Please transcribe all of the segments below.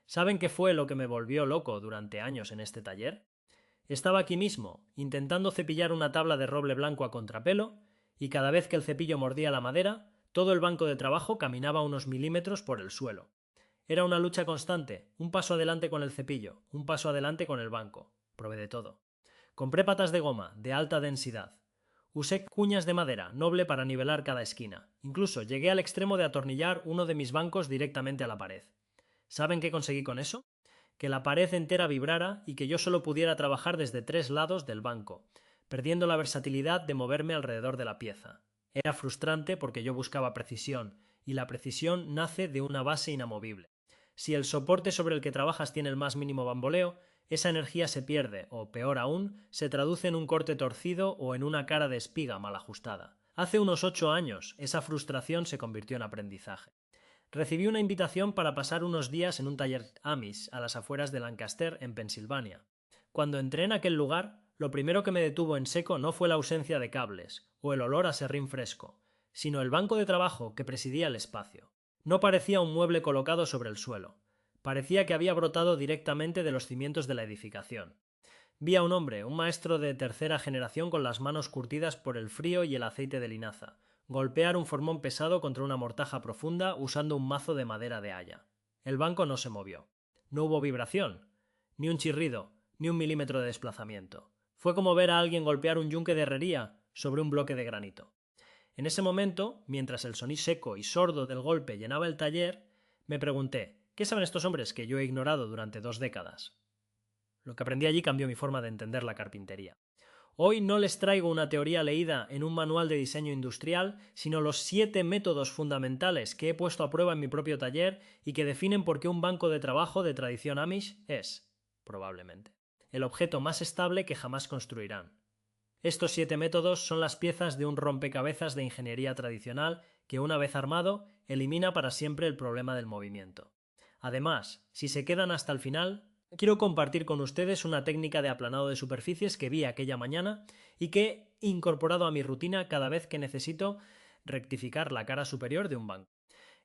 ¿Saben qué fue lo que me volvió loco durante años en este taller? Estaba aquí mismo, intentando cepillar una tabla de roble blanco a contrapelo, y cada vez que el cepillo mordía la madera, todo el banco de trabajo caminaba unos milímetros por el suelo. Era una lucha constante, un paso adelante con el cepillo, un paso adelante con el banco. Probé de todo. Compré patas de goma, de alta densidad. Usé cuñas de madera, noble para nivelar cada esquina. Incluso llegué al extremo de atornillar uno de mis bancos directamente a la pared. ¿Saben qué conseguí con eso? Que la pared entera vibrara y que yo solo pudiera trabajar desde 3 lados del banco, perdiendo la versatilidad de moverme alrededor de la pieza. Era frustrante porque yo buscaba precisión, y la precisión nace de una base inamovible. Si el soporte sobre el que trabajas tiene el más mínimo bamboleo, esa energía se pierde, o peor aún, se traduce en un corte torcido o en una cara de espiga mal ajustada. Hace unos 8 años, esa frustración se convirtió en aprendizaje. Recibí una invitación para pasar unos días en un taller Amish a las afueras de Lancaster, en Pensilvania. Cuando entré en aquel lugar, lo primero que me detuvo en seco no fue la ausencia de cables o el olor a serrín fresco, sino el banco de trabajo que presidía el espacio. No parecía un mueble colocado sobre el suelo. Parecía que había brotado directamente de los cimientos de la edificación. Vi a un hombre, un maestro de tercera generación con las manos curtidas por el frío y el aceite de linaza, golpear un formón pesado contra una mortaja profunda usando un mazo de madera de haya. El banco no se movió. No hubo vibración, ni un chirrido, ni un milímetro de desplazamiento. Fue como ver a alguien golpear un yunque de herrería sobre un bloque de granito. En ese momento, mientras el sonido seco y sordo del golpe llenaba el taller, me pregunté, ¿qué saben estos hombres que yo he ignorado durante 2 décadas? Lo que aprendí allí cambió mi forma de entender la carpintería. Hoy no les traigo una teoría leída en un manual de diseño industrial, sino los 7 métodos fundamentales que he puesto a prueba en mi propio taller y que definen por qué un banco de trabajo de tradición Amish es, probablemente, el objeto más estable que jamás construirán. Estos 7 métodos son las piezas de un rompecabezas de ingeniería tradicional que, una vez armado, elimina para siempre el problema del movimiento. Además, si se quedan hasta el final, quiero compartir con ustedes una técnica de aplanado de superficies que vi aquella mañana y que he incorporado a mi rutina cada vez que necesito rectificar la cara superior de un banco.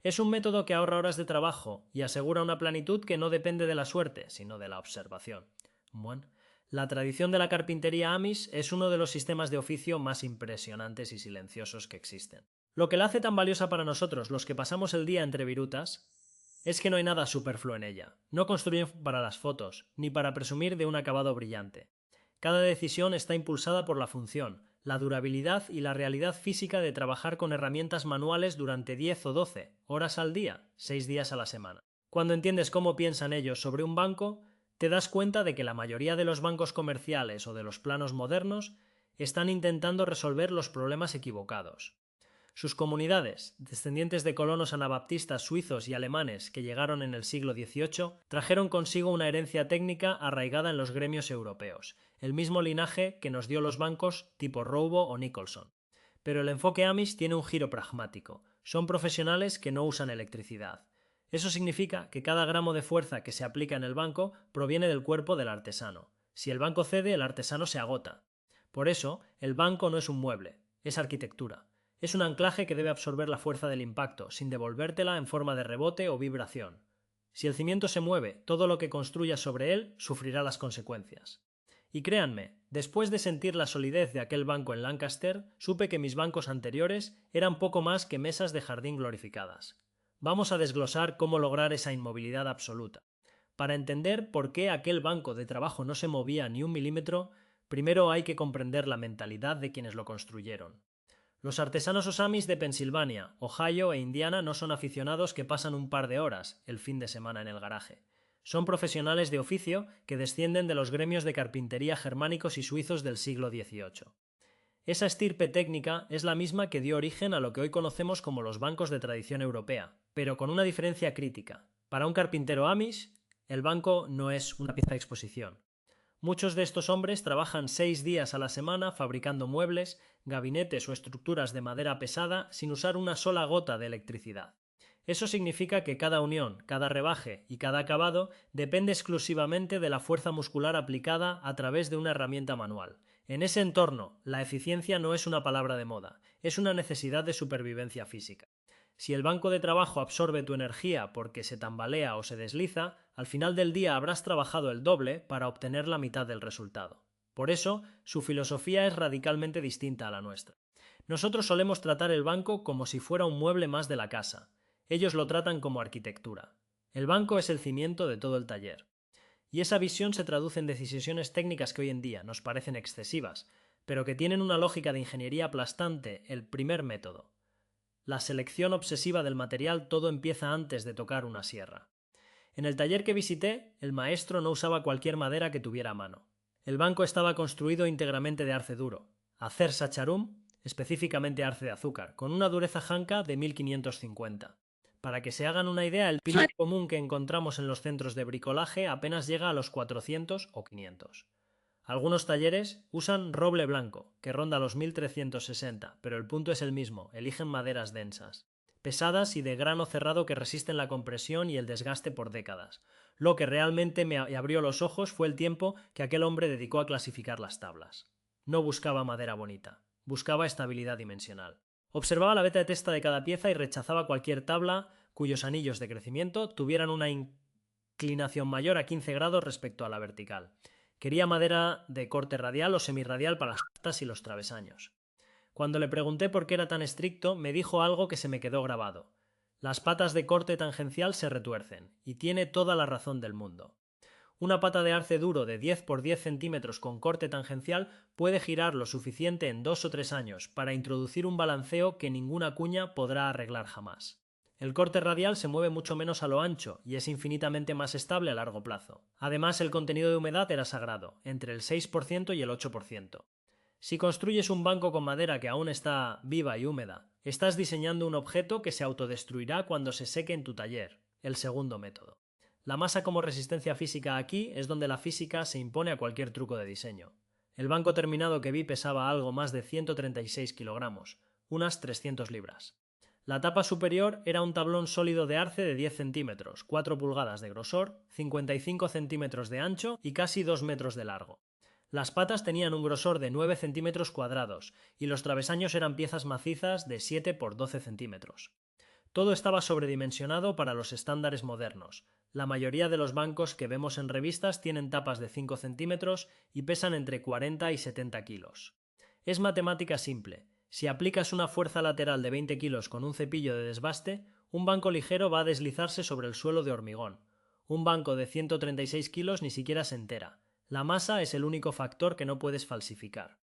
Es un método que ahorra horas de trabajo y asegura una planitud que no depende de la suerte, sino de la observación. Bueno, la tradición de la carpintería Amish es uno de los sistemas de oficio más impresionantes y silenciosos que existen. Lo que la hace tan valiosa para nosotros, los que pasamos el día entre virutas, es que no hay nada superfluo en ella. No construyen para las fotos, ni para presumir de un acabado brillante. Cada decisión está impulsada por la función, la durabilidad y la realidad física de trabajar con herramientas manuales durante 10 o 12 horas al día, 6 días a la semana. Cuando entiendes cómo piensan ellos sobre un banco, te das cuenta de que la mayoría de los bancos comerciales o de los planos modernos están intentando resolver los problemas equivocados. Sus comunidades, descendientes de colonos anabaptistas suizos y alemanes que llegaron en el siglo XVIII, trajeron consigo una herencia técnica arraigada en los gremios europeos, el mismo linaje que nos dio los bancos tipo Roubo o Nicholson. Pero el enfoque Amish tiene un giro pragmático. Son profesionales que no usan electricidad. Eso significa que cada gramo de fuerza que se aplica en el banco proviene del cuerpo del artesano. Si el banco cede, el artesano se agota. Por eso, el banco no es un mueble, es arquitectura. Es un anclaje que debe absorber la fuerza del impacto, sin devolvértela en forma de rebote o vibración. Si el cimiento se mueve, todo lo que construyas sobre él sufrirá las consecuencias. Y créanme, después de sentir la solidez de aquel banco en Lancaster, supe que mis bancos anteriores eran poco más que mesas de jardín glorificadas. Vamos a desglosar cómo lograr esa inmovilidad absoluta. Para entender por qué aquel banco de trabajo no se movía ni un milímetro, primero hay que comprender la mentalidad de quienes lo construyeron. Los artesanos osamis de Pensilvania, Ohio e Indiana no son aficionados que pasan un par de horas el fin de semana en el garaje. Son profesionales de oficio que descienden de los gremios de carpintería germánicos y suizos del siglo XVIII. Esa estirpe técnica es la misma que dio origen a lo que hoy conocemos como los bancos de tradición europea, pero con una diferencia crítica. Para un carpintero Amish, el banco no es una pieza de exposición. Muchos de estos hombres trabajan 6 días a la semana fabricando muebles, gabinetes o estructuras de madera pesada sin usar una sola gota de electricidad. Eso significa que cada unión, cada rebaje y cada acabado depende exclusivamente de la fuerza muscular aplicada a través de una herramienta manual. En ese entorno, la eficiencia no es una palabra de moda, es una necesidad de supervivencia física. Si el banco de trabajo absorbe tu energía porque se tambalea o se desliza, al final del día habrás trabajado el doble para obtener la mitad del resultado. Por eso, su filosofía es radicalmente distinta a la nuestra. Nosotros solemos tratar el banco como si fuera un mueble más de la casa. Ellos lo tratan como arquitectura. El banco es el cimiento de todo el taller. Y esa visión se traduce en decisiones técnicas que hoy en día nos parecen excesivas, pero que tienen una lógica de ingeniería aplastante, el primer método. La selección obsesiva del material todo empieza antes de tocar una sierra. En el taller que visité, el maestro no usaba cualquier madera que tuviera a mano. El banco estaba construido íntegramente de arce duro, acer sacharum, específicamente arce de azúcar, con una dureza janca de 1550. Para que se hagan una idea, el pino común que encontramos en los centros de bricolaje apenas llega a los 400 o 500. Algunos talleres usan roble blanco, que ronda los 1360, pero el punto es el mismo, eligen maderas densas, pesadas y de grano cerrado que resisten la compresión y el desgaste por décadas. Lo que realmente me abrió los ojos fue el tiempo que aquel hombre dedicó a clasificar las tablas. No buscaba madera bonita, buscaba estabilidad dimensional. Observaba la beta de testa de cada pieza y rechazaba cualquier tabla cuyos anillos de crecimiento tuvieran una inclinación mayor a 15 grados respecto a la vertical. Quería madera de corte radial o semirradial para las patas y los travesaños. Cuando le pregunté por qué era tan estricto, me dijo algo que se me quedó grabado. Las patas de corte tangencial se retuercen, y tiene toda la razón del mundo. Una pata de arce duro de 10 por 10 centímetros con corte tangencial puede girar lo suficiente en 2 o 3 años para introducir un balanceo que ninguna cuña podrá arreglar jamás. El corte radial se mueve mucho menos a lo ancho y es infinitamente más estable a largo plazo. Además, el contenido de humedad era sagrado, entre el 6% y el 8%. Si construyes un banco con madera que aún está viva y húmeda, estás diseñando un objeto que se autodestruirá cuando se seque en tu taller, el segundo método. La masa como resistencia física aquí es donde la física se impone a cualquier truco de diseño. El banco terminado que vi pesaba algo más de 136 kilogramos, unas 300 libras. La tapa superior era un tablón sólido de arce de 10 centímetros, 4 pulgadas de grosor, 55 centímetros de ancho y casi 2 metros de largo. Las patas tenían un grosor de 9 centímetros cuadrados y los travesaños eran piezas macizas de 7 por 12 centímetros. Todo estaba sobredimensionado para los estándares modernos. La mayoría de los bancos que vemos en revistas tienen tapas de 5 centímetros y pesan entre 40 y 70 kilos. Es matemática simple. Si aplicas una fuerza lateral de 20 kilos con un cepillo de desbaste, un banco ligero va a deslizarse sobre el suelo de hormigón. Un banco de 136 kilos ni siquiera se entera. La masa es el único factor que no puedes falsificar.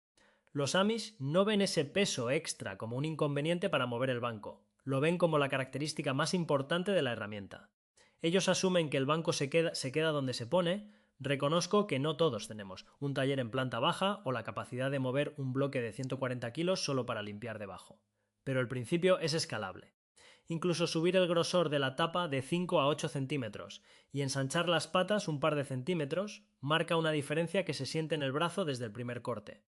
Los Amish no ven ese peso extra como un inconveniente para mover el banco. Lo ven como la característica más importante de la herramienta. Ellos asumen que el banco se queda donde se pone. Reconozco que no todos tenemos un taller en planta baja o la capacidad de mover un bloque de 140 kilos solo para limpiar debajo. Pero el principio es escalable. Incluso subir el grosor de la tapa de 5 a 8 centímetros y ensanchar las patas un par de centímetros marca una diferencia que se siente en el brazo desde el primer corte.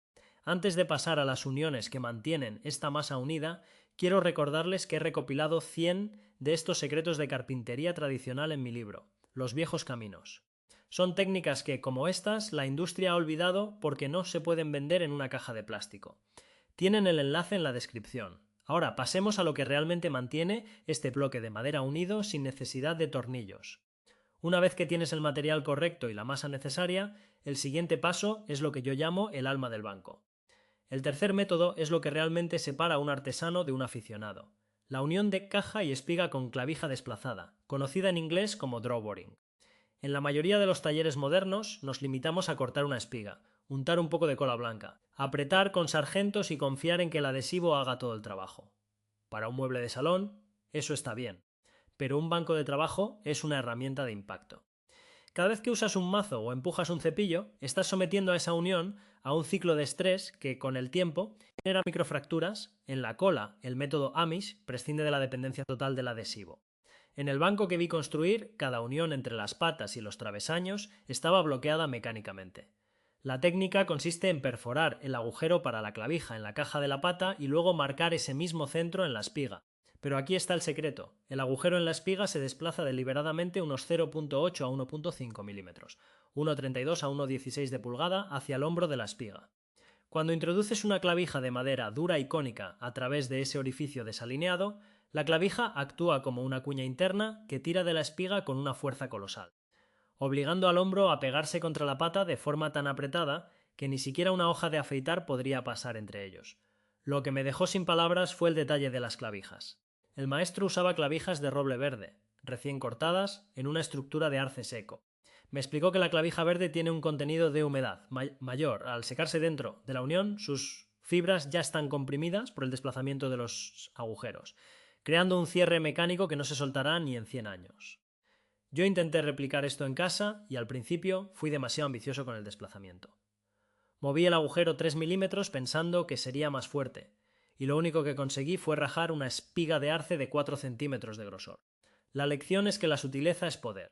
Antes de pasar a las uniones que mantienen esta masa unida, quiero recordarles que he recopilado 100 de estos secretos de carpintería tradicional en mi libro, Los viejos caminos. Son técnicas que, como estas, la industria ha olvidado porque no se pueden vender en una caja de plástico. Tienen el enlace en la descripción. Ahora pasemos a lo que realmente mantiene este bloque de madera unido sin necesidad de tornillos. Una vez que tienes el material correcto y la masa necesaria, el siguiente paso es lo que yo llamo el alma del banco. El tercer método es lo que realmente separa a un artesano de un aficionado: la unión de caja y espiga con clavija desplazada, conocida en inglés como drawboring. En la mayoría de los talleres modernos nos limitamos a cortar una espiga, untar un poco de cola blanca, apretar con sargentos y confiar en que el adhesivo haga todo el trabajo. Para un mueble de salón, eso está bien, pero un banco de trabajo es una herramienta de impacto. Cada vez que usas un mazo o empujas un cepillo, estás sometiendo a esa unión a un ciclo de estrés que, con el tiempo, genera microfracturas. En la cola, el método Amish prescinde de la dependencia total del adhesivo. En el banco que vi construir, cada unión entre las patas y los travesaños estaba bloqueada mecánicamente. La técnica consiste en perforar el agujero para la clavija en la caja de la pata y luego marcar ese mismo centro en la espiga. Pero aquí está el secreto: el agujero en la espiga se desplaza deliberadamente unos 0,8 a 1,5 milímetros, 1,32 a 1,16 de pulgada hacia el hombro de la espiga. Cuando introduces una clavija de madera dura y cónica a través de ese orificio desalineado, La clavija actúa como una cuña interna que tira de la espiga con una fuerza colosal, obligando al hombro a pegarse contra la pata de forma tan apretada que ni siquiera una hoja de afeitar podría pasar entre ellos. Lo que me dejó sin palabras fue el detalle de las clavijas. El maestro usaba clavijas de roble verde, recién cortadas, en una estructura de arce seco. Me explicó que la clavija verde tiene un contenido de humedad mayor. Al secarse dentro de la unión, sus fibras ya están comprimidas por el desplazamiento de los agujeros, creando un cierre mecánico que no se soltará ni en 100 años. Yo intenté replicar esto en casa y al principio fui demasiado ambicioso con el desplazamiento. Moví el agujero 3 milímetros pensando que sería más fuerte, y lo único que conseguí fue rajar una espiga de arce de 4 centímetros de grosor. La lección es que la sutileza es poder.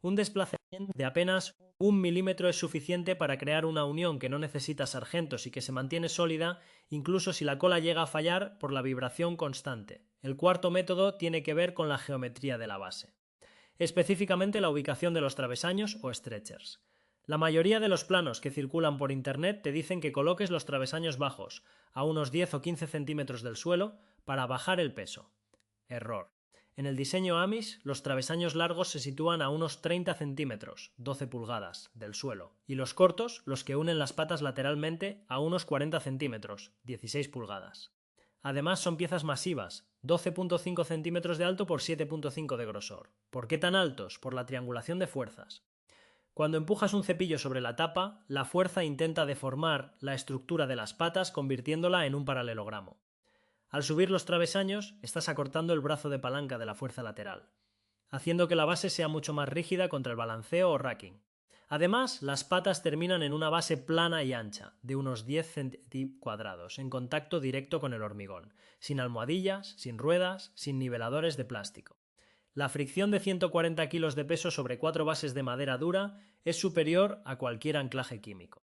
Un desplazamiento de apenas 1 milímetro es suficiente para crear una unión que no necesita sargentos y que se mantiene sólida incluso si la cola llega a fallar por la vibración constante. El cuarto método tiene que ver con la geometría de la base, específicamente la ubicación de los travesaños o stretchers. La mayoría de los planos que circulan por internet te dicen que coloques los travesaños bajos, a unos 10 o 15 centímetros del suelo, para bajar el peso. Error. En el diseño Amish, los travesaños largos se sitúan a unos 30 centímetros, 12 pulgadas, del suelo, y los cortos, los que unen las patas lateralmente, a unos 40 centímetros, 16 pulgadas. Además son piezas masivas, 12,5 centímetros de alto por 7,5 de grosor. ¿Por qué tan altos? Por la triangulación de fuerzas. Cuando empujas un cepillo sobre la tapa, la fuerza intenta deformar la estructura de las patas convirtiéndola en un paralelogramo. Al subir los travesaños, estás acortando el brazo de palanca de la fuerza lateral, haciendo que la base sea mucho más rígida contra el balanceo o racking. Además, las patas terminan en una base plana y ancha, de unos 10 centímetros cuadrados, en contacto directo con el hormigón, sin almohadillas, sin ruedas, sin niveladores de plástico. La fricción de 140 kilos de peso sobre 4 bases de madera dura es superior a cualquier anclaje químico.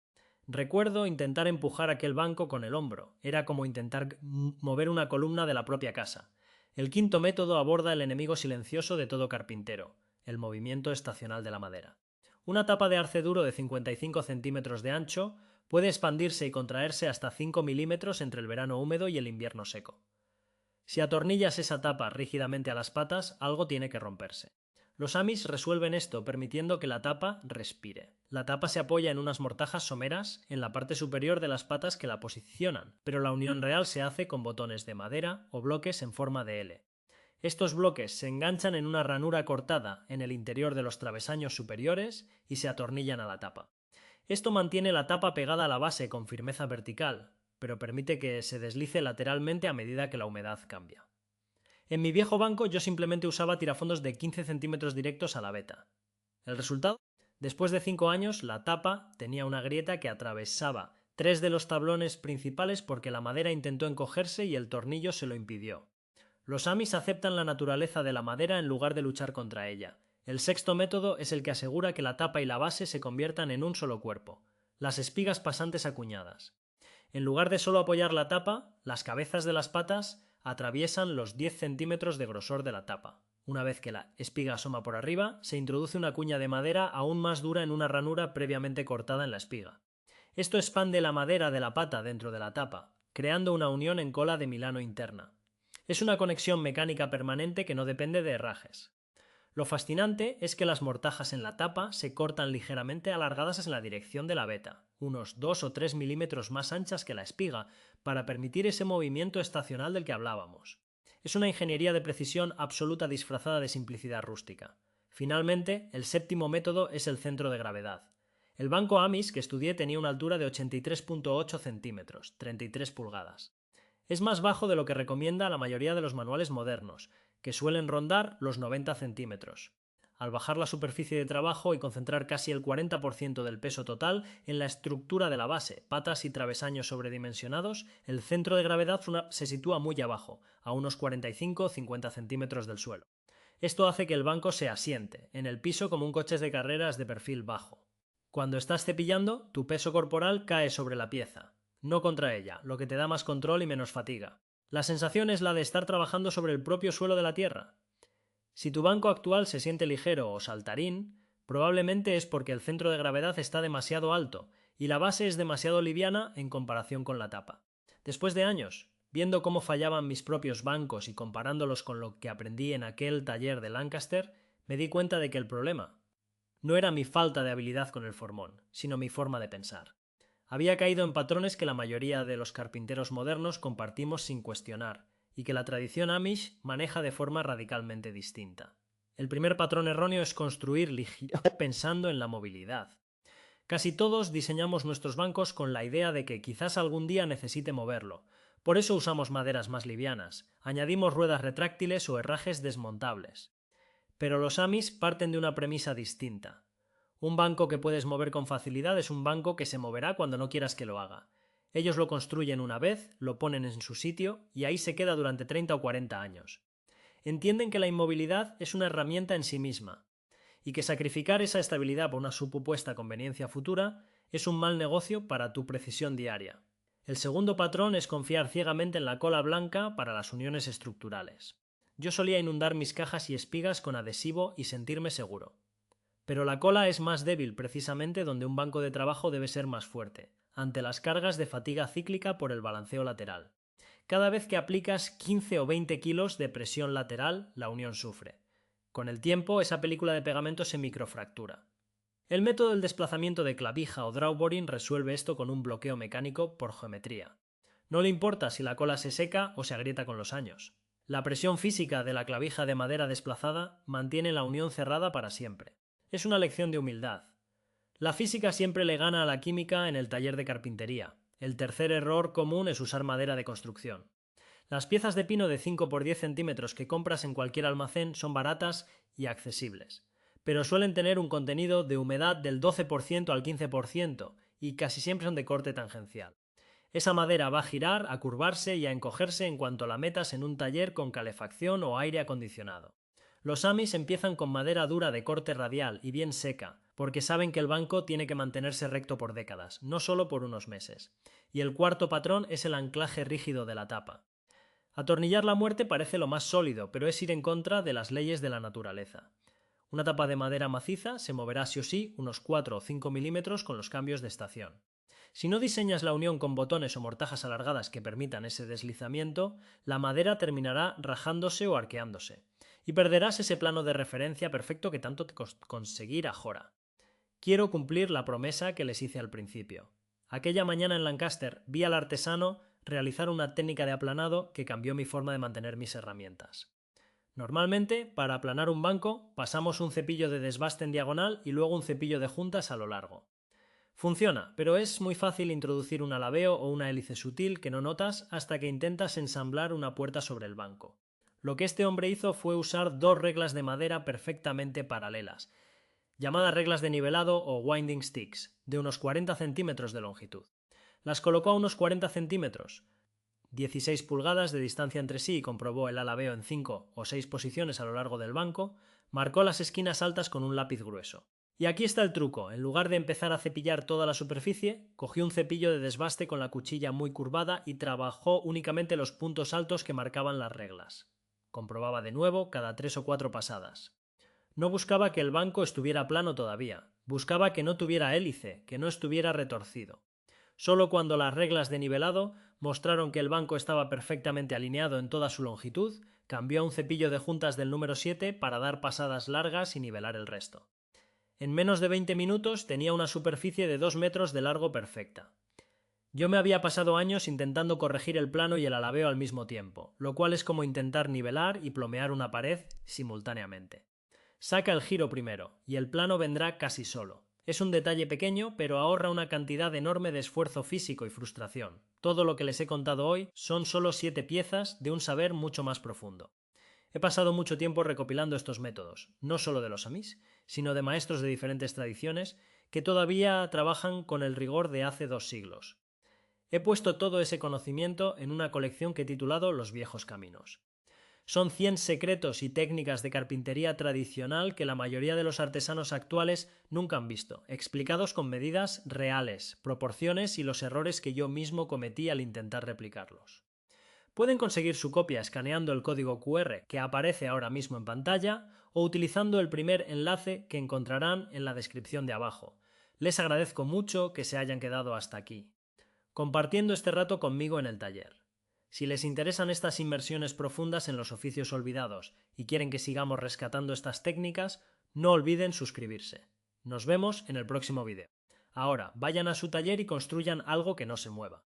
Recuerdo intentar empujar aquel banco con el hombro, era como intentar mover una columna de la propia casa. El quinto método aborda el enemigo silencioso de todo carpintero, el movimiento estacional de la madera. Una tapa de arce duro de 55 centímetros de ancho puede expandirse y contraerse hasta 5 milímetros entre el verano húmedo y el invierno seco. Si atornillas esa tapa rígidamente a las patas, algo tiene que romperse. Los Amish resuelven esto permitiendo que la tapa respire. La tapa se apoya en unas mortajas someras en la parte superior de las patas que la posicionan, pero la unión real se hace con botones de madera o bloques en forma de L. Estos bloques se enganchan en una ranura cortada en el interior de los travesaños superiores y se atornillan a la tapa. Esto mantiene la tapa pegada a la base con firmeza vertical, pero permite que se deslice lateralmente a medida que la humedad cambia. En mi viejo banco yo simplemente usaba tirafondos de 15 centímetros directos a la veta. ¿El resultado? Después de 5 años, la tapa tenía una grieta que atravesaba 3 de los tablones principales porque la madera intentó encogerse y el tornillo se lo impidió. Los Amish aceptan la naturaleza de la madera en lugar de luchar contra ella. El sexto método es el que asegura que la tapa y la base se conviertan en un solo cuerpo, las espigas pasantes acuñadas. En lugar de solo apoyar la tapa, las cabezas de las patas atraviesan los 10 centímetros de grosor de la tapa. Una vez que la espiga asoma por arriba, se introduce una cuña de madera aún más dura en una ranura previamente cortada en la espiga. Esto expande la madera de la pata dentro de la tapa, creando una unión en cola de Milano interna. Es una conexión mecánica permanente que no depende de herrajes. Lo fascinante es que las mortajas en la tapa se cortan ligeramente alargadas en la dirección de la veta, unos 2 o 3 milímetros más anchas que la espiga, para permitir ese movimiento estacional del que hablábamos. Es una ingeniería de precisión absoluta disfrazada de simplicidad rústica. Finalmente, el séptimo método es el centro de gravedad. El banco Amish que estudié tenía una altura de 83,8 centímetros, 33 pulgadas. Es más bajo de lo que recomienda la mayoría de los manuales modernos, que suelen rondar los 90 centímetros. Al bajar la superficie de trabajo y concentrar casi el 40% del peso total en la estructura de la base, patas y travesaños sobredimensionados, el centro de gravedad se sitúa muy abajo, a unos 45-50 centímetros del suelo. Esto hace que el banco se asiente en el piso como un coche de carreras de perfil bajo. Cuando estás cepillando, tu peso corporal cae sobre la pieza, no contra ella, lo que te da más control y menos fatiga. La sensación es la de estar trabajando sobre el propio suelo de la tierra. Si tu banco actual se siente ligero o saltarín, probablemente es porque el centro de gravedad está demasiado alto y la base es demasiado liviana en comparación con la tapa. Después de años, viendo cómo fallaban mis propios bancos y comparándolos con lo que aprendí en aquel taller de Lancaster, me di cuenta de que el problema no era mi falta de habilidad con el formón, sino mi forma de pensar. Había caído en patrones que la mayoría de los carpinteros modernos compartimos sin cuestionar, y que la tradición Amish maneja de forma radicalmente distinta. El primer patrón erróneo es construir pensando en la movilidad. Casi todos diseñamos nuestros bancos con la idea de que quizás algún día necesite moverlo. Por eso usamos maderas más livianas, añadimos ruedas retráctiles o herrajes desmontables. Pero los Amish parten de una premisa distinta. Un banco que puedes mover con facilidad es un banco que se moverá cuando no quieras que lo haga. Ellos lo construyen una vez, lo ponen en su sitio y ahí se queda durante 30 o 40 años. Entienden que la inmovilidad es una herramienta en sí misma y que sacrificar esa estabilidad por una supuesta conveniencia futura es un mal negocio para tu precisión diaria. El segundo patrón es confiar ciegamente en la cola blanca para las uniones estructurales. Yo solía inundar mis cajas y espigas con adhesivo y sentirme seguro. Pero la cola es más débil precisamente donde un banco de trabajo debe ser más fuerte, ante las cargas de fatiga cíclica por el balanceo lateral. Cada vez que aplicas 15 o 20 kilos de presión lateral, la unión sufre. Con el tiempo, esa película de pegamento se microfractura. El método del desplazamiento de clavija o drawboring resuelve esto con un bloqueo mecánico por geometría. No le importa si la cola se seca o se agrieta con los años. La presión física de la clavija de madera desplazada mantiene la unión cerrada para siempre. Es una lección de humildad. La física siempre le gana a la química en el taller de carpintería. El tercer error común es usar madera de construcción. Las piezas de pino de 5 por 10 centímetros que compras en cualquier almacén son baratas y accesibles, pero suelen tener un contenido de humedad del 12% al 15% y casi siempre son de corte tangencial. Esa madera va a girar, a curvarse y a encogerse en cuanto la metas en un taller con calefacción o aire acondicionado. Los Amish empiezan con madera dura de corte radial y bien seca, porque saben que el banco tiene que mantenerse recto por décadas, no solo por unos meses. Y el cuarto patrón es el anclaje rígido de la tapa. Atornillar la muerte parece lo más sólido, pero es ir en contra de las leyes de la naturaleza. Una tapa de madera maciza se moverá sí o sí unos 4 o 5 milímetros con los cambios de estación. Si no diseñas la unión con botones o mortajas alargadas que permitan ese deslizamiento, la madera terminará rajándose o arqueándose, y perderás ese plano de referencia perfecto que tanto te conseguir ajora. Quiero cumplir la promesa que les hice al principio. Aquella mañana en Lancaster vi al artesano realizar una técnica de aplanado que cambió mi forma de mantener mis herramientas. Normalmente, para aplanar un banco, pasamos un cepillo de desbaste en diagonal y luego un cepillo de juntas a lo largo. Funciona, pero es muy fácil introducir un alabeo o una hélice sutil que no notas hasta que intentas ensamblar una puerta sobre el banco. Lo que este hombre hizo fue usar dos reglas de madera perfectamente paralelas, llamadas reglas de nivelado o winding sticks, de unos 40 centímetros de longitud. Las colocó a unos 40 centímetros, 16 pulgadas de distancia entre sí y comprobó el alabeo en 5 o 6 posiciones a lo largo del banco, marcó las esquinas altas con un lápiz grueso. Y aquí está el truco, en lugar de empezar a cepillar toda la superficie, cogió un cepillo de desbaste con la cuchilla muy curvada y trabajó únicamente los puntos altos que marcaban las reglas. Comprobaba de nuevo cada 3 o 4 pasadas. No buscaba que el banco estuviera plano todavía, buscaba que no tuviera hélice, que no estuviera retorcido. Solo cuando las reglas de nivelado mostraron que el banco estaba perfectamente alineado en toda su longitud, cambió a un cepillo de juntas del número 7 para dar pasadas largas y nivelar el resto. En menos de 20 minutos tenía una superficie de 2 metros de largo perfecta. Yo me había pasado años intentando corregir el plano y el alabeo al mismo tiempo, lo cual es como intentar nivelar y plomear una pared simultáneamente. Saca el giro primero, y el plano vendrá casi solo. Es un detalle pequeño, pero ahorra una cantidad enorme de esfuerzo físico y frustración. Todo lo que les he contado hoy son solo 7 piezas de un saber mucho más profundo. He pasado mucho tiempo recopilando estos métodos, no solo de los Amish, sino de maestros de diferentes tradiciones que todavía trabajan con el rigor de hace 2 siglos. He puesto todo ese conocimiento en una colección que he titulado Los viejos caminos. Son 100 secretos y técnicas de carpintería tradicional que la mayoría de los artesanos actuales nunca han visto, explicados con medidas reales, proporciones y los errores que yo mismo cometí al intentar replicarlos. Pueden conseguir su copia escaneando el código QR que aparece ahora mismo en pantalla o utilizando el primer enlace que encontrarán en la descripción de abajo. Les agradezco mucho que se hayan quedado hasta aquí, compartiendo este rato conmigo en el taller. Si les interesan estas inmersiones profundas en los oficios olvidados y quieren que sigamos rescatando estas técnicas, no olviden suscribirse. Nos vemos en el próximo vídeo. Ahora, vayan a su taller y construyan algo que no se mueva.